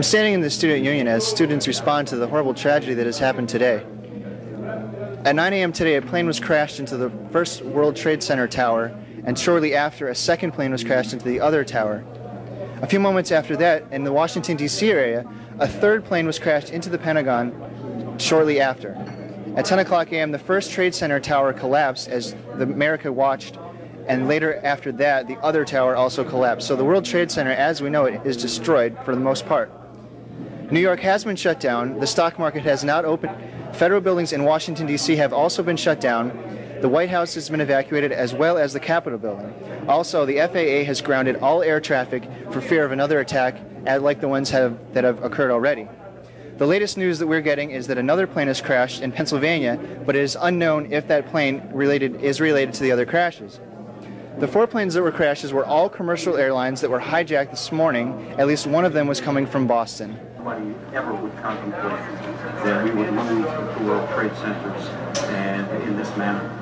I'm standing in the student union as students respond to the horrible tragedy that has happened today. At 9 a.m. today, a plane was crashed into the first World Trade Center tower, and shortly after, a second plane was crashed into the other tower. A few moments after that, in the Washington, D.C. area, a third plane was crashed into the Pentagon shortly after. At 10 o'clock a.m., the first Trade Center tower collapsed as America watched, and later after that, the other tower also collapsed. So the World Trade Center, as we know it, is destroyed for the most part. New York has been shut down. The stock market has not opened. Federal buildings in Washington, D.C. have also been shut down. The White House has been evacuated, as well as the Capitol building. Also, the FAA has grounded all air traffic for fear of another attack, like the ones that have occurred already. The latest news that we're getting is that another plane has crashed in Pennsylvania, but it is unknown if that plane is related to the other crashes. The 4 planes that were crashes were all commercial airlines that were hijacked this morning. At least one of them was coming from Boston. Nobody ever would contemplate that we would lose the World Trade Centers and in this manner.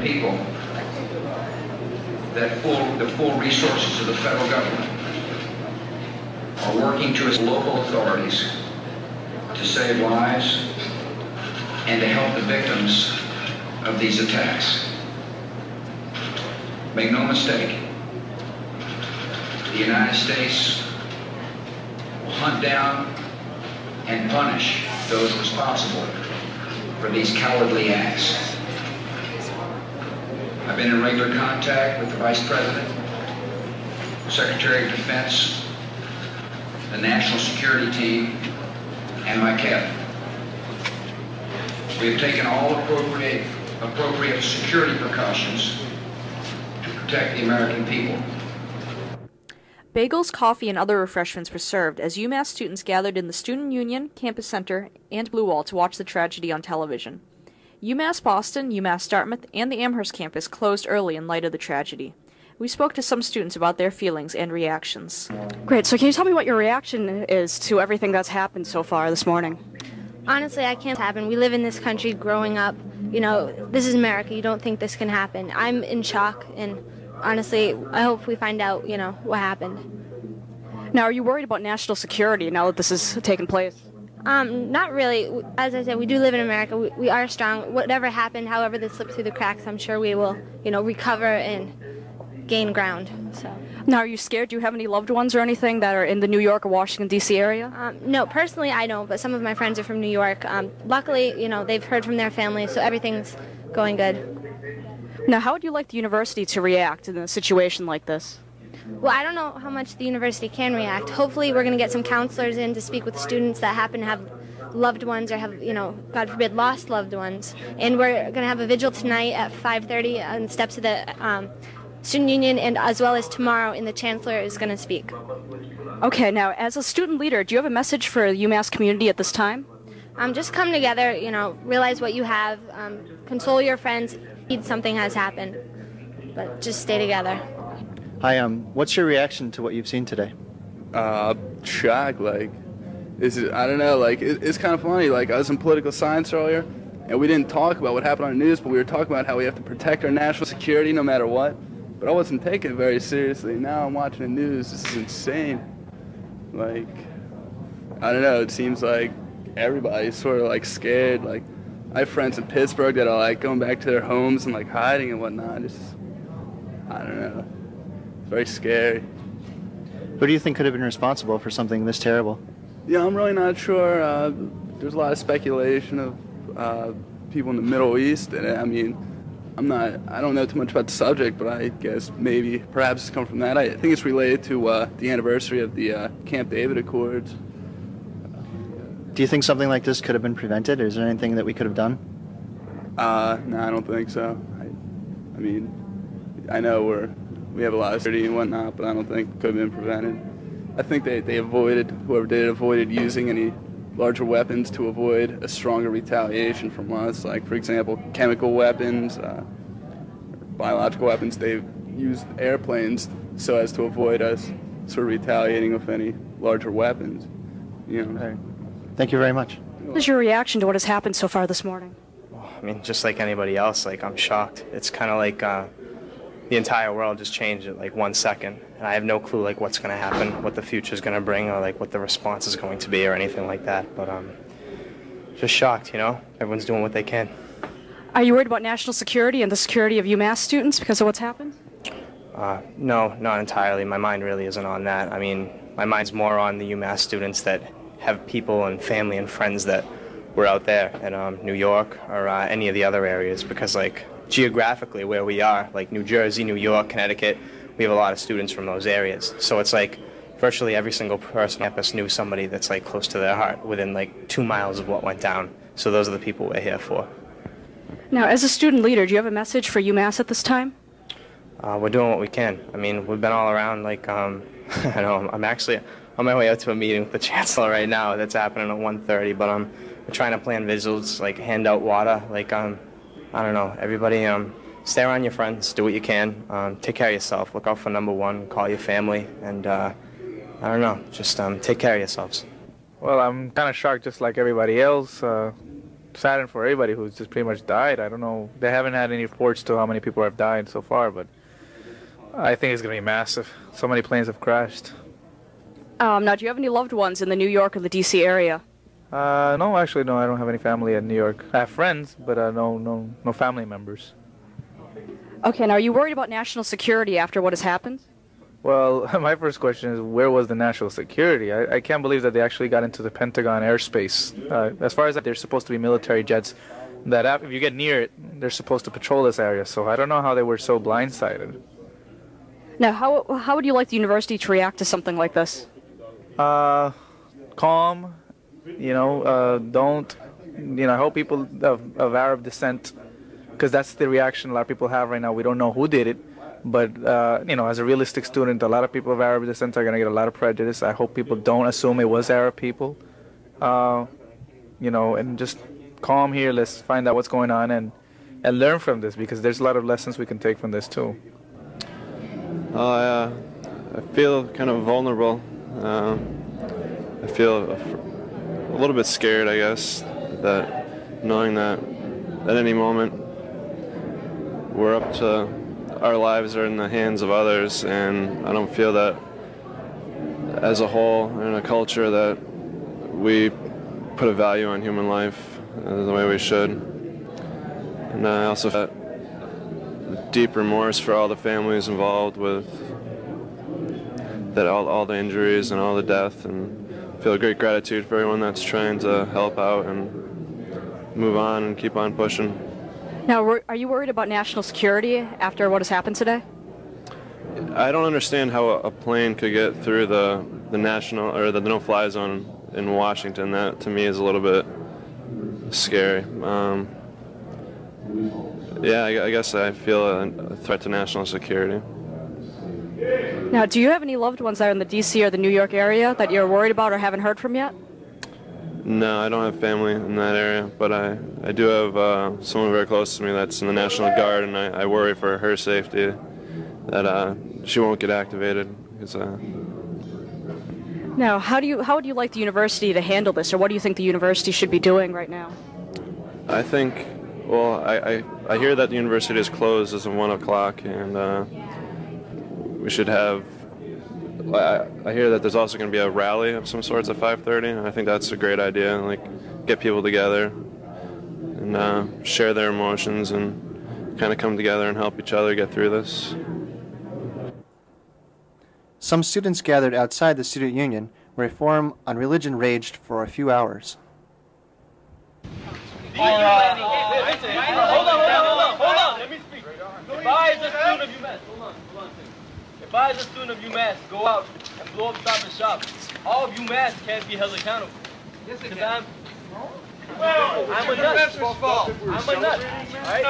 People that the full resources of the federal government are working to its local authorities to save lives and to help the victims of these attacks. Make no mistake, the United States will hunt down and punish those responsible for these cowardly acts. I've been in regular contact with the Vice President, Secretary of Defense, the National Security Team, and my cabinet. We have taken all appropriate security precautions to protect the American people. Bagels, coffee, and other refreshments were served as UMass students gathered in the Student Union, Campus Center, and Blue Wall to watch the tragedy on television. UMass Boston, UMass Dartmouth, and the Amherst campus closed early in light of the tragedy. We spoke to some students about their feelings and reactions. Great. So can you tell me what your reaction is to everything that's happened so far this morning? Honestly, I can't happen. We live in this country growing up. You know, this is America. You don't think this can happen. I'm in shock, and honestly, I hope we find out, what happened. Now, are you worried about national security now that this has taken place? Not really. As I said, we do live in America. We are strong. Whatever happened, however this slipped through the cracks, I'm sure we will, recover and gain ground. So. Now, are you scared? Do you have any loved ones or anything that are in the New York or Washington, D.C. area? No, personally I don't, but some of my friends are from New York. Luckily, they've heard from their families, so everything's going good. Now, how would you like the university to react in a situation like this? Well, I don't know how much the university can react. Hopefully we're going to get some counselors in to speak with students that happen to have loved ones or have, God forbid, lost loved ones. And we're going to have a vigil tonight at 5:30 on the steps of the Student Union, and as well as tomorrow, and the Chancellor is going to speak. Okay, now, as a student leader, do you have a message for the UMass community at this time? Just come together, realize what you have, console your friends, if something has happened, but just stay together. Hi, what's your reaction to what you've seen today? Shock, I don't know, it's kind of funny, I was in political science earlier, and we didn't talk about what happened on the news, but we were talking about how we have to protect our national security no matter what, but I wasn't taking it very seriously. Now I'm watching the news, this is insane. I don't know, it seems like everybody's sort of, scared, I have friends in Pittsburgh that are, going back to their homes and, hiding and whatnot, it's just, I don't know. Very scary. Who do you think could have been responsible for something this terrible? Yeah, I'm really not sure. There's a lot of speculation of people in the Middle East, and I don't know too much about the subject, but I guess perhaps it's come from that. I think it's related to the anniversary of the Camp David Accords. Do you think something like this could have been prevented? Is there anything that we could have done? No, I don't think so. I know we have a lot of security and whatnot, but I don't think it could have been prevented. I think whoever did it avoided using any larger weapons to avoid a stronger retaliation from us, for example, chemical weapons, biological weapons. They've used airplanes so as to avoid us sort of retaliating with any larger weapons. You know. All right. Thank you very much. What is your reaction to what has happened so far this morning? I mean, just like anybody else, like, I'm shocked. It's kind of like the entire world just changed in like 1 second. And I have no clue like what's going to happen, what the future's going to bring, or like what the response is going to be or anything like that. But just shocked, you know? Everyone's doing what they can. Are you worried about national security and the security of UMass students because of what's happened? No, not entirely. My mind really isn't on that. I mean, my mind's more on the UMass students that have people and family and friends that were out there in New York or any of the other areas, because like geographically where we are, like New Jersey, New York, Connecticut, we have a lot of students from those areas. So it's like virtually every single person on campus knew somebody that's like close to their heart within like 2 miles of what went down. So those are the people we're here for. Now, as a student leader, do you have a message for UMass at this time? We're doing what we can. I mean, we've been all around, like, I know I'm actually on my way out to a meeting with the chancellor right now that's happening at 1:30, but we're trying to plan visuals, like hand out water, like, I don't know, everybody, stay around your friends, do what you can, take care of yourself, look out for number one, call your family, and, I don't know, just take care of yourselves. Well, I'm kind of shocked just like everybody else. Saddened for everybody who's just pretty much died. I don't know. They haven't had any reports to how many people have died so far, but I think it's going to be massive. So many planes have crashed. Now, do you have any loved ones in the New York or the D.C. area? No, actually, no. I don't have any family in New York. I have friends, but no family members. Okay, now are you worried about national security after what has happened? Well, my first question is, where was the national security? I can't believe that they actually got into the Pentagon airspace. As far as that, there's supposed to be military jets that if you get near it, they're supposed to patrol this area. So I don't know how they were so blindsided. Now, how would you like the university to react to something like this? Calm, you know, don't, you know, I hope people of Arab descent, because that's the reaction a lot of people have right now. We don't know who did it. But, you know, as a realistic student, a lot of people of Arab descent are going to get a lot of prejudice. I hope people don't assume it was Arab people. You know, and just calm here. Let's find out what's going on and learn from this, because there's a lot of lessons we can take from this, too. I feel kind of vulnerable. I feel a little bit scared, I guess, that knowing that at any moment we're up to... Our lives are in the hands of others, and I don't feel that as a whole in a culture that we put a value on human life the way we should. And I also feel deep remorse for all the families involved with that, all the injuries and all the death, and feel great gratitude for everyone that's trying to help out and move on and keep on pushing. Now, are you worried about national security after what has happened today? I don't understand how a plane could get through the national or the no-fly zone in Washington. That to me is a little bit scary. Yeah, I guess I feel a threat to national security. Now, do you have any loved ones that are in the D.C. or the New York area that you're worried about or haven't heard from yet? No, I don't have family in that area, but I do have someone very close to me that's in the National Guard, and I worry for her safety that she won't get activated. Now, how would you like the university to handle this, or what do you think the university should be doing right now? I think, well, I hear that the university is closed as of 1 o'clock, and we should have. I hear that there's also going to be a rally of some sorts at 5:30, and I think that's a great idea. Like, get people together and share their emotions and kind of come together and help each other get through this. Some students gathered outside the student union where a forum on religion raged for a few hours. Hold on, let me speak. If I as a student of UMass, if I as a student of UMass go out and blow up Stop and Shop, all of UMass can't be held accountable. Yes, it can. I'm a nut. I'm a nut. Right? No.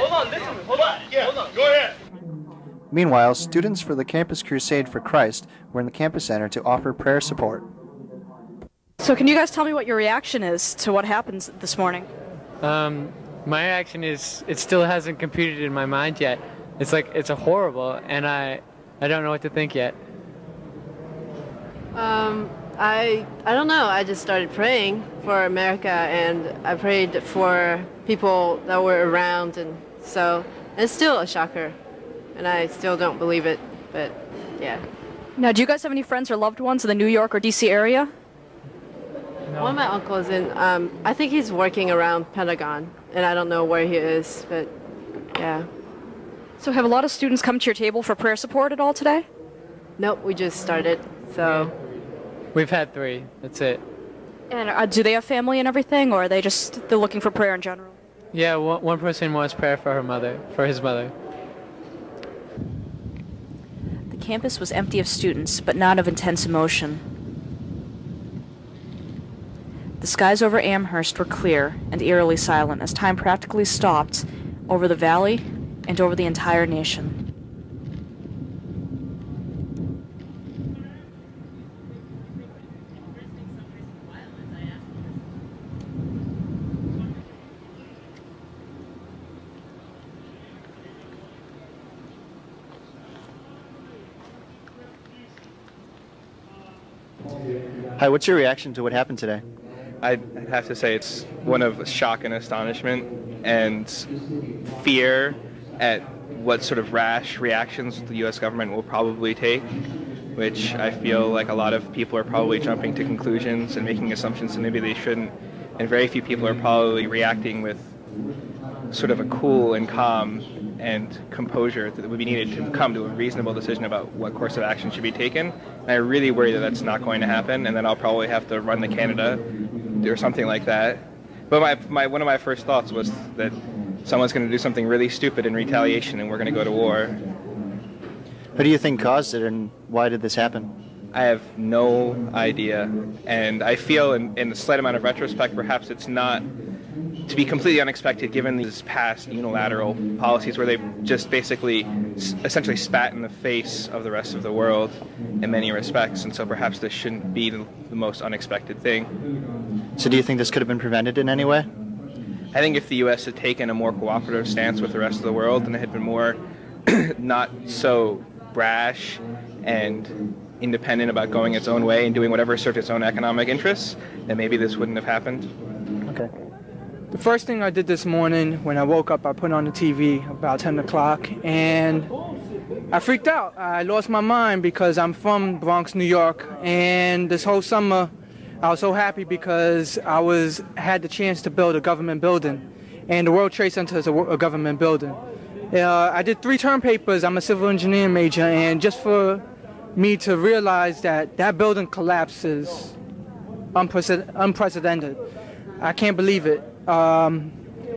Hold on, listen. Hold on. Go ahead. Meanwhile, students for the Campus Crusade for Christ were in the campus center to offer prayer support. So can you guys tell me what your reaction is to what happened this morning? My reaction is it still hasn't computed in my mind yet. It's like it's a horrible, and I don't know what to think yet. I don't know. I just started praying for America, and I prayed for people that were around, and so it's still a shocker, and I still don't believe it, but yeah. Now, do you guys have any friends or loved ones in the New York or D.C. area? No. One of my uncles in, I think he's working around Pentagon, and I don't know where he is, but yeah. So have a lot of students come to your table for prayer support at all today? Nope, we just started, so. We've had 3, that's it. And do they have family and everything, or are they just, they're looking for prayer in general? Yeah, one person wants prayer for his mother. The campus was empty of students, but not of intense emotion. The skies over Amherst were clear and eerily silent as time practically stopped over the valley and over the entire nation. Hi, what's your reaction to what happened today? I'd have to say it's one of shock and astonishment and fear at what sort of rash reactions the U.S. government will probably take, which I feel like a lot of people are probably jumping to conclusions and making assumptions that maybe they shouldn't, and very few people are probably reacting with sort of a cool and calm and composure that would be needed to come to a reasonable decision about what course of action should be taken. And I really worry that that's not going to happen, and then I'll probably have to run to Canada or something like that. But one of my first thoughts was that someone's going to do something really stupid in retaliation and we're going to go to war. Who do you think caused it, and why did this happen? I have no idea, and I feel in a slight amount of retrospect perhaps it's not to be completely unexpected given these past unilateral policies where they've just basically essentially spat in the face of the rest of the world in many respects, and so perhaps this shouldn't be the most unexpected thing. So do you think this could have been prevented in any way? I think if the U.S. had taken a more cooperative stance with the rest of the world and it had been more not so brash and independent about going its own way and doing whatever served its own economic interests, then maybe this wouldn't have happened. Okay. The first thing I did this morning when I woke up, I put on the TV about 10 o'clock, and I freaked out. I lost my mind because I'm from Bronx, New York, and this whole summer I was so happy because I had the chance to build a government building, and the World Trade Center is a government building. I did 3 term papers. I'm a civil engineering major, and just for me to realize that that building collapses unprecedented. I can't believe it.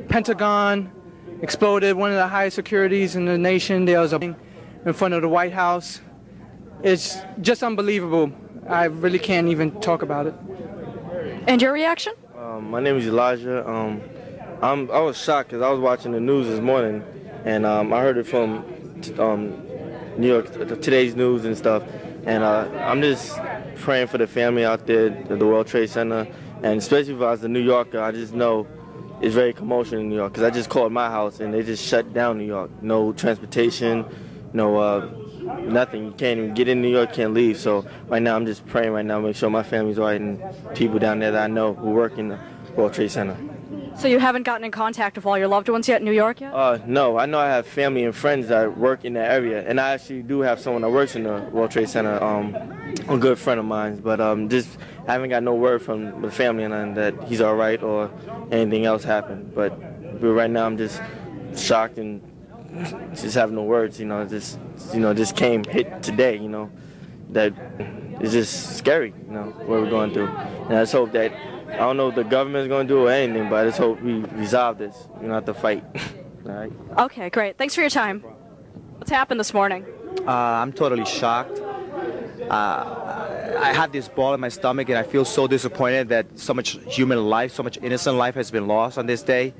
Pentagon exploded, one of the highest securities in the nation. There was a in front of the White House. It's just unbelievable. I really can't even talk about it. And your reaction? My name is Elijah. I was shocked because I was watching the news this morning, and I heard it from New York, today's news and stuff. And I'm just praying for the family out there at the World Trade Center, and especially if I was a New Yorker, I just know it's very commotion in New York because I just called my house and they just shut down New York. No transportation, no nothing. You can't even get in New York, can't leave. So right now I'm just praying right now, make sure my family's all right and people down there that I know who work in the World Trade Center. So you haven't gotten in contact with all your loved ones yet in New York yet? No, I know I have family and friends that work in that area, and I actually do have someone that works in the World Trade Center, a good friend of mine, but just I haven't got no word from the family and that he's all right or anything else happened. But right now I'm just shocked and just have no words, just hit today, that it's just scary, what we're going through. And I just hope that, I don't know if the government's going to do or anything, but I just hope we resolve this. We don't have to fight. All right? Okay, great. Thanks for your time. What's happened this morning? I'm totally shocked. I have this ball in my stomach, and I feel so disappointed that so much human life, so much innocent life has been lost on this day.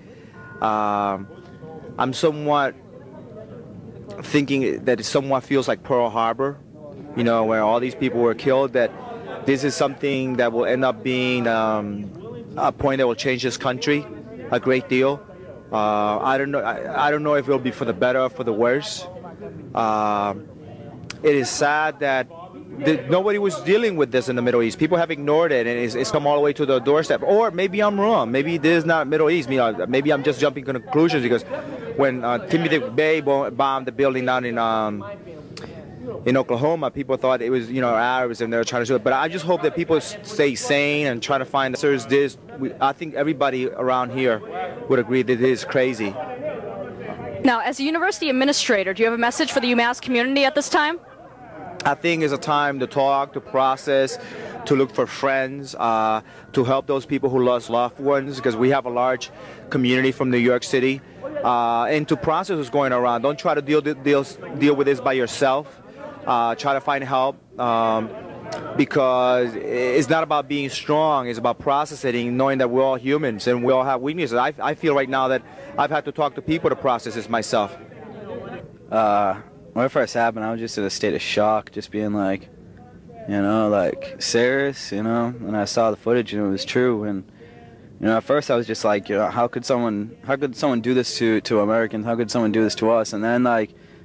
I'm somewhat thinking that it somewhat feels like Pearl Harbor, where all these people were killed, that this is something that will end up being a point that will change this country a great deal. I don't know. I don't know if it'll be for the better or for the worse. It is sad that nobody was dealing with this in the Middle East. People have ignored it, and it's come all the way to the doorstep. Or maybe I'm wrong. Maybe this is not Middle East. Maybe I'm just jumping to conclusions because when Timothy Bay bombed the building down in Oklahoma, people thought it was, Arabs and they were trying to do it. But I just hope that people stay sane and try to find answers. I think everybody around here would agree that it is crazy. Now, as a university administrator, do you have a message for the UMass community at this time? I think it's a time to talk, to process, to look for friends, to help those people who lost loved ones, because we have a large community from New York City, and to process what's going around. Don't try to deal with this by yourself. Try to find help, because it's not about being strong. It's about processing, knowing that we're all humans and we all have weaknesses. I feel right now that I've had to talk to people to process this myself. When it first happened, I was just in a state of shock, just being like, serious, and I saw the footage and it was true. And, at first I was just like, how could someone do this to Americans? How could someone do this to us? And then,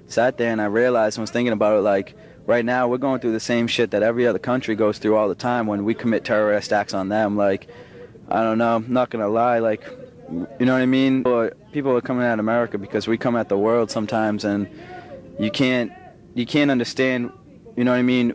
sat there and I realized and was thinking about it, right now we're going through the same shit that every other country goes through all the time when we commit terrorist acts on them. I don't know, I'm not going to lie, you know what I mean? People are coming at America because we come at the world sometimes, and you can't understand, you know what I mean?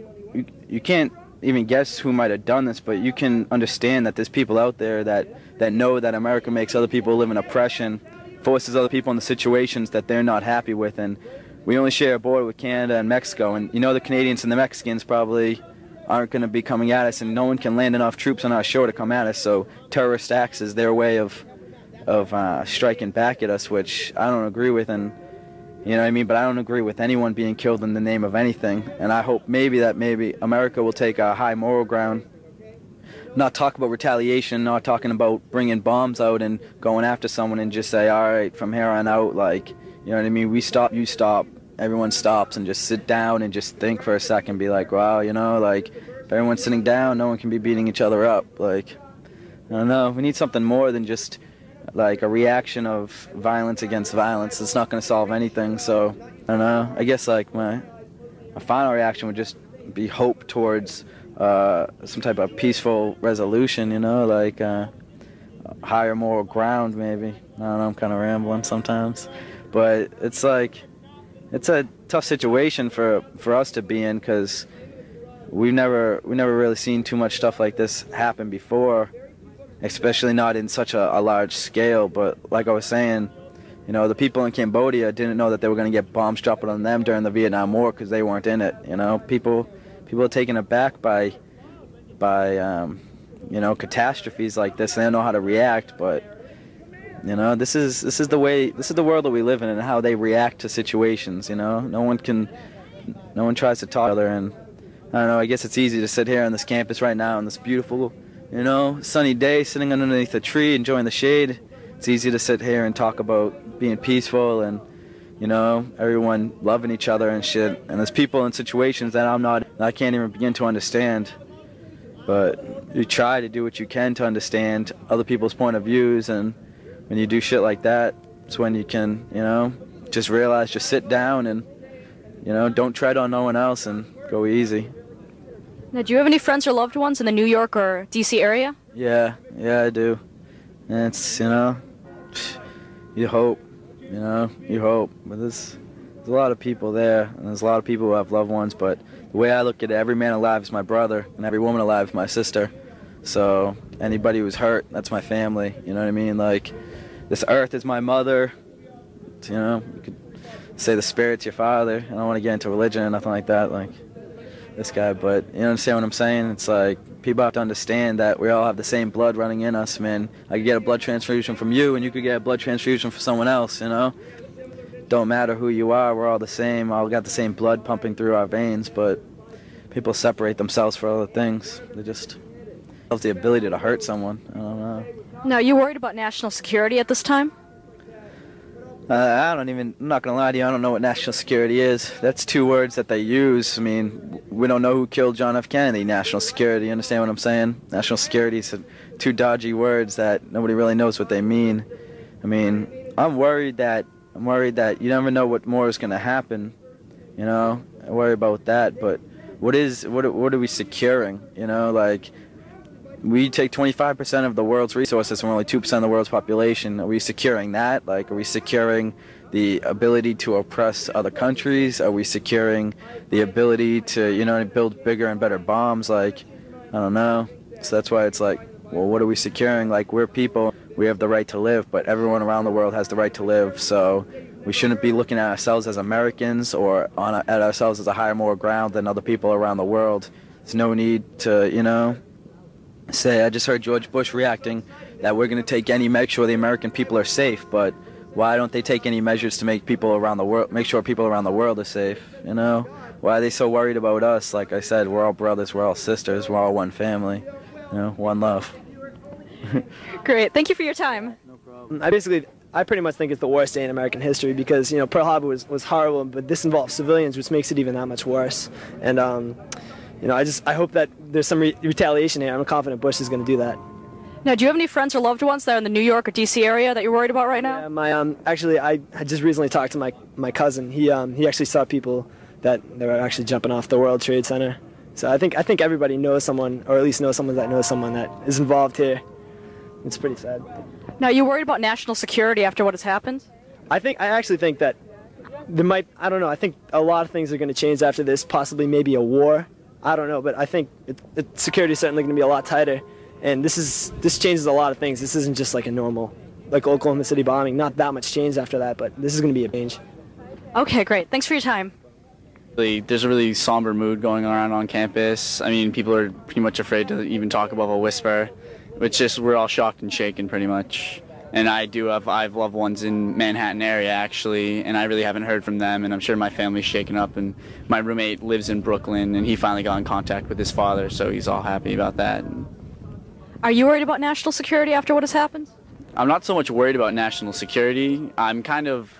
You can't even guess who might have done this, but you can understand that there's people out there that know that America makes other people live in oppression, forces other people into situations that they're not happy with, and we only share a border with Canada and Mexico, and the Canadians and the Mexicans probably aren't going to be coming at us, and no one can land enough troops on our shore to come at us, so terrorist acts is their way of striking back at us, which I don't agree with, and you know what I mean? But I don't agree with anyone being killed in the name of anything. And I hope maybe America will take a high moral ground, not talk about retaliation, not talking about bringing bombs out and going after someone and just say, all right, from here on out, you know what I mean? We stop, you stop, everyone stops, and just sit down and just think for a second, be like, wow, if everyone's sitting down, no one can be beating each other up. I don't know, we need something more than just a reaction of violence against violence. It's not going to solve anything, so I don't know. I guess my final reaction would just be hope towards some type of peaceful resolution, higher moral ground maybe. I don't know, I'm kind of rambling sometimes, but it's a tough situation for us to be in, because we've never really seen too much stuff like this happen before, especially not in such a large scale. But like I was saying, the people in Cambodia didn't know that they were going to get bombs dropped on them during the Vietnam War because they weren't in it. People are taken aback by catastrophes like this, and they don't know how to react. But this is the world that we live in, and how they react to situations. No one tries to talk to each other, and I don't know. I guess it's easy to sit here on this campus right now on this beautiful, sunny day, sitting underneath a tree, enjoying the shade. It's easy to sit here and talk about being peaceful and, everyone loving each other and shit. And there's people in situations that I can't even begin to understand. But you try to do what you can to understand other people's point of views, and when you do shit like that, it's when you can, just realize, just sit down and, don't tread on no one else and go easy. Now, do you have any friends or loved ones in the New York or D.C. area? Yeah, I do. And it's, you hope, but there's a lot of people there, and there's a lot of people who have loved ones, but the way I look at it, every man alive is my brother, and every woman alive is my sister. So anybody who's hurt, that's my family, you know what I mean? This earth is my mother, you could say the spirit's your father. I don't want to get into religion or nothing like that, this guy, but you understand what I'm saying? It's people have to understand that we all have the same blood running in us, man. I could get a blood transfusion from you, and you could get a blood transfusion from someone else, Don't matter who you are, we're all the same, all got the same blood pumping through our veins, but people separate themselves for other things. They just have the ability to hurt someone. I don't know. Now, are you worried about national security at this time? I'm not going to lie to you, I don't know what national security is. That's two words that they use. I mean, we don't know who killed John F. Kennedy. National security, you understand what I'm saying? National security is two dodgy words that nobody really knows what they mean. I mean, I'm worried that you never know what more is going to happen. You know, I worry about that. But what are we securing? You know, like we take 25% of the world's resources from only 2% of the world's population. Are we securing that? Like, are we securing the ability to oppress other countries? Are we securing the ability to, you know, build bigger and better bombs? Like, I don't know. So that's why it's like, well, what are we securing? Like, we're people, we have the right to live, but everyone around the world has the right to live. So we shouldn't be looking at ourselves as Americans or at ourselves as a higher moral ground than other people around the world. There's no need to, you know, say, I just heard George Bush reacting that we're going to take any make sure the American people are safe, but why don't they take any measures to make people around the world, make sure people around the world are safe, you know? Why are they so worried about us? Like I said, we're all brothers, we're all sisters, we're all one family, you know, one love. Great. Thank you for your time. I pretty much think it's the worst day in American history because, you know, Pearl Harbor was horrible, but this involves civilians, which makes it even that much worse. And, you know, I hope that there's some retaliation here. I'm confident Bush is going to do that. Now, do you have any friends or loved ones that are in the New York or D.C. area that you're worried about right now? Yeah, actually, I just recently talked to my cousin. He actually saw people that they were actually jumping off the World Trade Center. So I think everybody knows someone, or at least knows someone that knows someone that is involved here. It's pretty sad. Now, are you worried about national security after what has happened? I actually think that I don't know, I think a lot of things are going to change after this, possibly maybe a war. I don't know, but I think security is certainly going to be a lot tighter. And this changes a lot of things. This isn't just like a normal, like Oklahoma City bombing. Not that much change after that, but this is going to be a change. Okay, great. Thanks for your time. There's a really somber mood going around on campus. I mean, people are pretty much afraid to even talk above a whisper. It's just we're all shocked and shaken pretty much. And I have loved ones in Manhattan area actually, and I really haven't heard from them, and I'm sure my family's shaken up. And my roommate lives in Brooklyn, and he finally got in contact with his father, so he's all happy about that. Are you worried about national security after what has happened? I'm not so much worried about national security. I'm kind of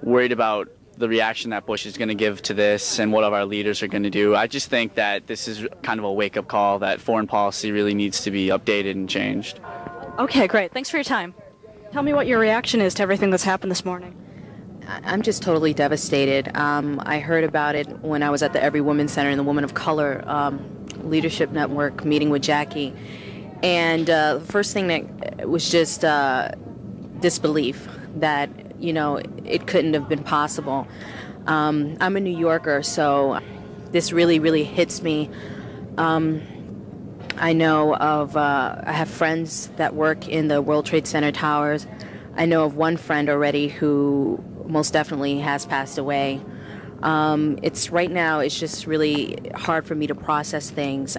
worried about the reaction that Bush is going to give to this and what our leaders are going to do. I just think that this is kind of a wake-up call that foreign policy really needs to be updated and changed. Okay, great. Thanks for your time. Tell me what your reaction is to everything that's happened this morning. I'm just totally devastated. I heard about it when I was at the Every Woman Center in the Women of Color Leadership Network meeting with Jackie. And the first thing that was just disbelief that, you know, it couldn't have been possible. I'm a New Yorker, so this really, really hits me. I know of, I have friends that work in the World Trade Center towers. I know of one friend already who most definitely has passed away. Right now, it's just really hard for me to process things.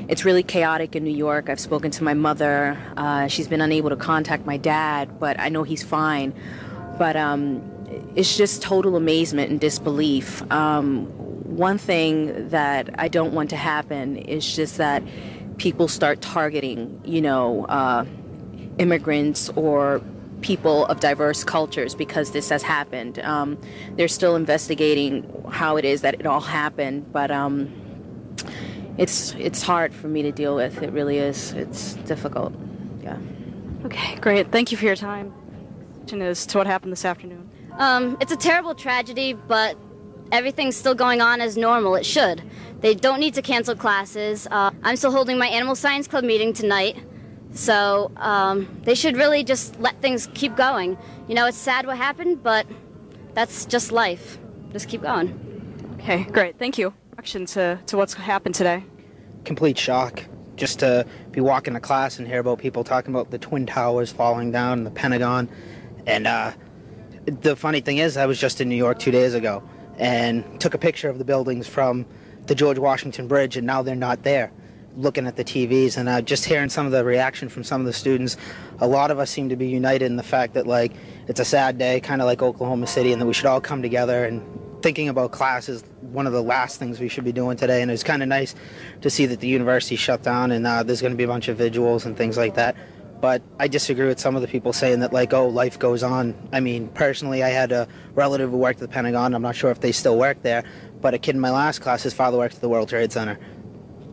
It's really chaotic in New York. I've spoken to my mother. She's been unable to contact my dad, but I know he's fine. But it's just total amazement and disbelief. One thing that I don't want to happen is just that people start targeting, you know, immigrants or people of diverse cultures because this has happened. They're still investigating how it is that it all happened, but it's hard for me to deal with. It really is. It's difficult. Yeah. Okay, great. Thank you for your time. As to what happened this afternoon. It's a terrible tragedy, but everything's still going on as normal. It should. They don't need to cancel classes. I'm still holding my Animal Science Club meeting tonight. So they should really just let things keep going. You know, it's sad what happened, but that's just life. Just keep going. Okay, great. Thank you. Reaction to what's happened today. Complete shock. Just to be walking to class and hear about people talking about the Twin Towers falling down and the Pentagon. And the funny thing is, I was just in New York 2 days ago and took a picture of the buildings from the George Washington Bridge, and now they're not there. Looking at the TVs and just hearing some of the reaction from some of the students, a lot of us seem to be united in the fact that, like, it's a sad day, kind of like Oklahoma City, and that we should all come together. And thinking about class is one of the last things we should be doing today. And it's kind of nice to see that the university shut down and there's going to be a bunch of vigils and things like that. But I disagree with some of the people saying that, like, oh, life goes on. I mean, personally, I had a relative who worked at the Pentagon. I'm not sure if they still work there, but a kid in my last class, his father worked at the World Trade Center.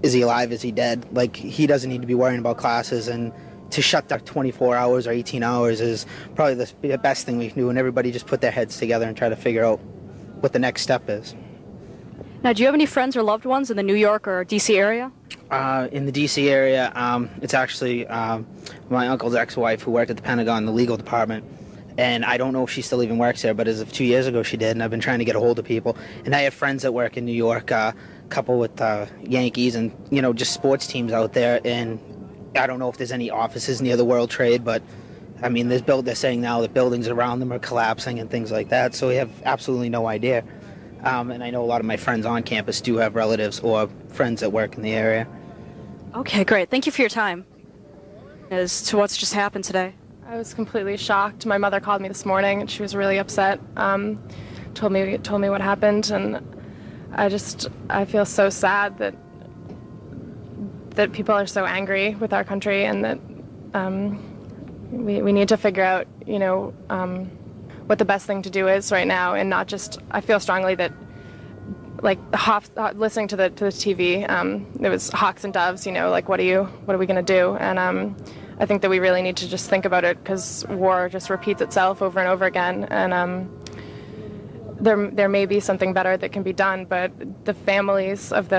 Is he alive? Is he dead? Like, he doesn't need to be worrying about classes, and to shut down 24 hours or 18 hours is probably the best thing we can do, and everybody just put their heads together and try to figure out what the next step is. Now, do you have any friends or loved ones in the New York or D.C. area? In the D.C. area, it's actually my uncle's ex-wife who worked at the Pentagon in the legal department. And I don't know if she still even works there, but as of 2 years ago she did, and I've been trying to get a hold of people. And I have friends that work in New York, a couple with Yankees and, you know, just sports teams out there. And I don't know if there's any offices near the World Trade, but, I mean, they're saying now that buildings around them are collapsing and things like that, so we have absolutely no idea. And I know a lot of my friends on campus do have relatives or friends that work in the area. Okay, great. Thank you for your time. As to what's just happened today. I was completely shocked. My mother called me this morning and she was really upset. Told me what happened, and I feel so sad that people are so angry with our country, and that we need to figure out, you know, what the best thing to do is right now, and not just. I feel strongly that, like, listening to the TV, it was hawks and doves. You know, like, what are we gonna do? And I think that we really need to just think about it, because war just repeats itself over and over again, and there may be something better that can be done, but the families of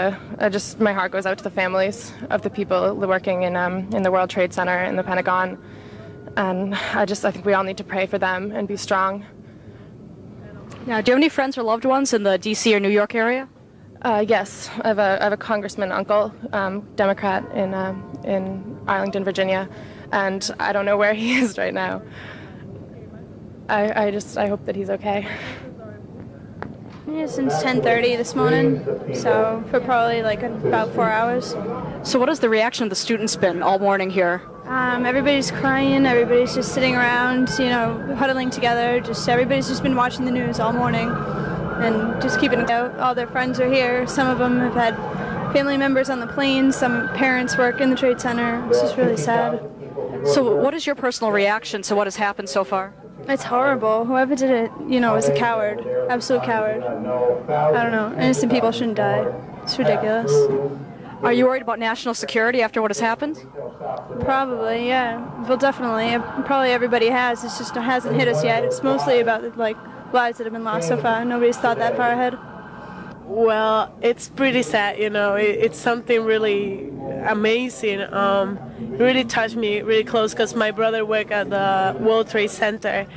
my heart goes out to the families of the people working in the World Trade Center and the Pentagon, and I think we all need to pray for them and be strong. Now, do you have any friends or loved ones in the D.C. or New York area? Yes, I have a congressman uncle, Democrat in Arlington, Virginia, and I don't know where he is right now. I hope that he's okay. Yeah, since 10:30 this morning, so for probably like about 4 hours. So what has the reaction of the students been all morning here? Everybody's crying, everybody's just sitting around, you know, huddling together, everybody's just been watching the news all morning and just keeping it out. All their friends are here. Some of them have had family members on the plane, some parents work in the Trade Center. It's just really sad. So what is your personal reaction to what has happened so far? It's horrible. Whoever did it, you know, is a coward. Absolute coward. I don't know. Innocent people shouldn't die. It's ridiculous. Are you worried about national security after what has happened? Probably, yeah. Well, definitely. Probably everybody has. It's just it hasn't hit us yet. It's mostly about, like, lives that have been lost so far. Nobody's thought that far ahead. Well, it's pretty sad, you know. It's something really amazing. It really touched me really close, because my brother worked at the World Trade Center,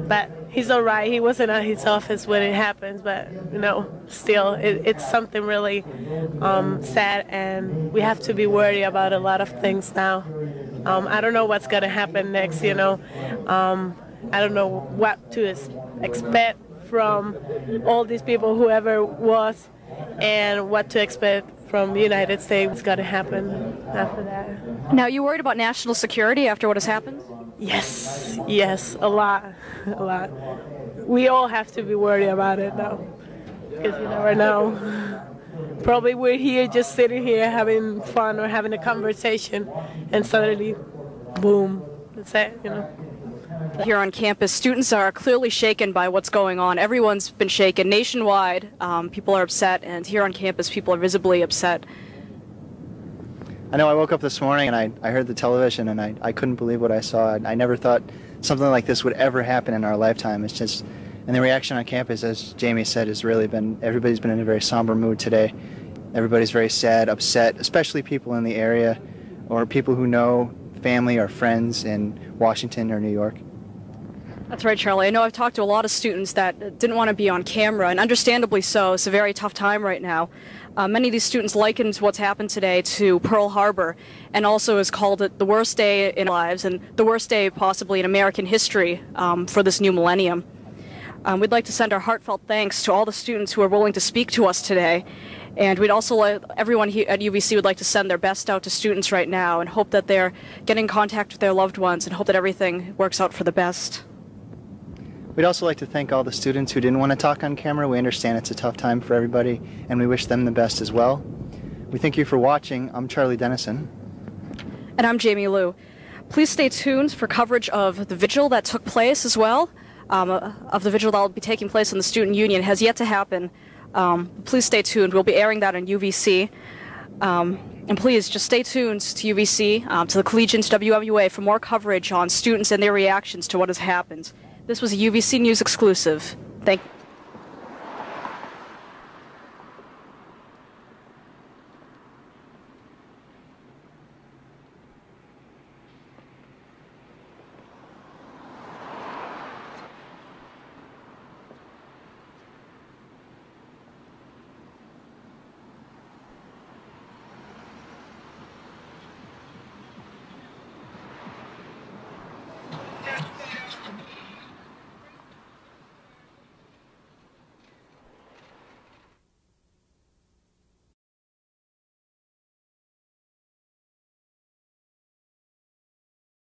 but he's all right. He wasn't at his office when it happens, but, you know, still, it's something really sad, and we have to be worried about a lot of things now. I don't know what's going to happen next, you know. I don't know what to expect from all these people, whoever was, and what to expect from the United States. What's going to happen after that. Now, you worried about national security after what has happened? Yes, a lot. We all have to be worried about it now, because you never know. Probably we're here just sitting here having fun or having a conversation, and suddenly, boom, that's it, you know. Here on campus, students are clearly shaken by what's going on. Everyone's been shaken nationwide. People are upset, and here on campus, people are visibly upset. I know I woke up this morning and I heard the television, and I couldn't believe what I saw. I never thought something like this would ever happen in our lifetime. It's just, and the reaction on campus, as Jamie said, has really been, everybody's been in a very somber mood today. Everybody's very sad, upset, especially people in the area or people who know family or friends in Washington or New York. That's right, Charlie. I know I've talked to a lot of students that didn't want to be on camera, and understandably so. It's a very tough time right now. Many of these students likened what's happened today to Pearl Harbor, and also has called it the worst day in our lives and the worst day possibly in American history for this new millennium. We'd like to send our heartfelt thanks to all the students who are willing to speak to us today. And we'd also like, everyone here at UVC would like to send their best out to students right now and hope that they're getting in contact with their loved ones and hope that everything works out for the best. We'd also like to thank all the students who didn't want to talk on camera. We understand it's a tough time for everybody, and we wish them the best as well. We thank you for watching. I'm Charlie Dennison. And I'm Jamie Liu. Please stay tuned for coverage of the vigil that took place as well. Of the vigil that will be taking place in the Student Union. It has yet to happen. Please stay tuned. We'll be airing that on UVC. And please, just stay tuned to UVC, to the Collegians WMUA for more coverage on students and their reactions to what has happened. This was a UVC News exclusive. Thank you.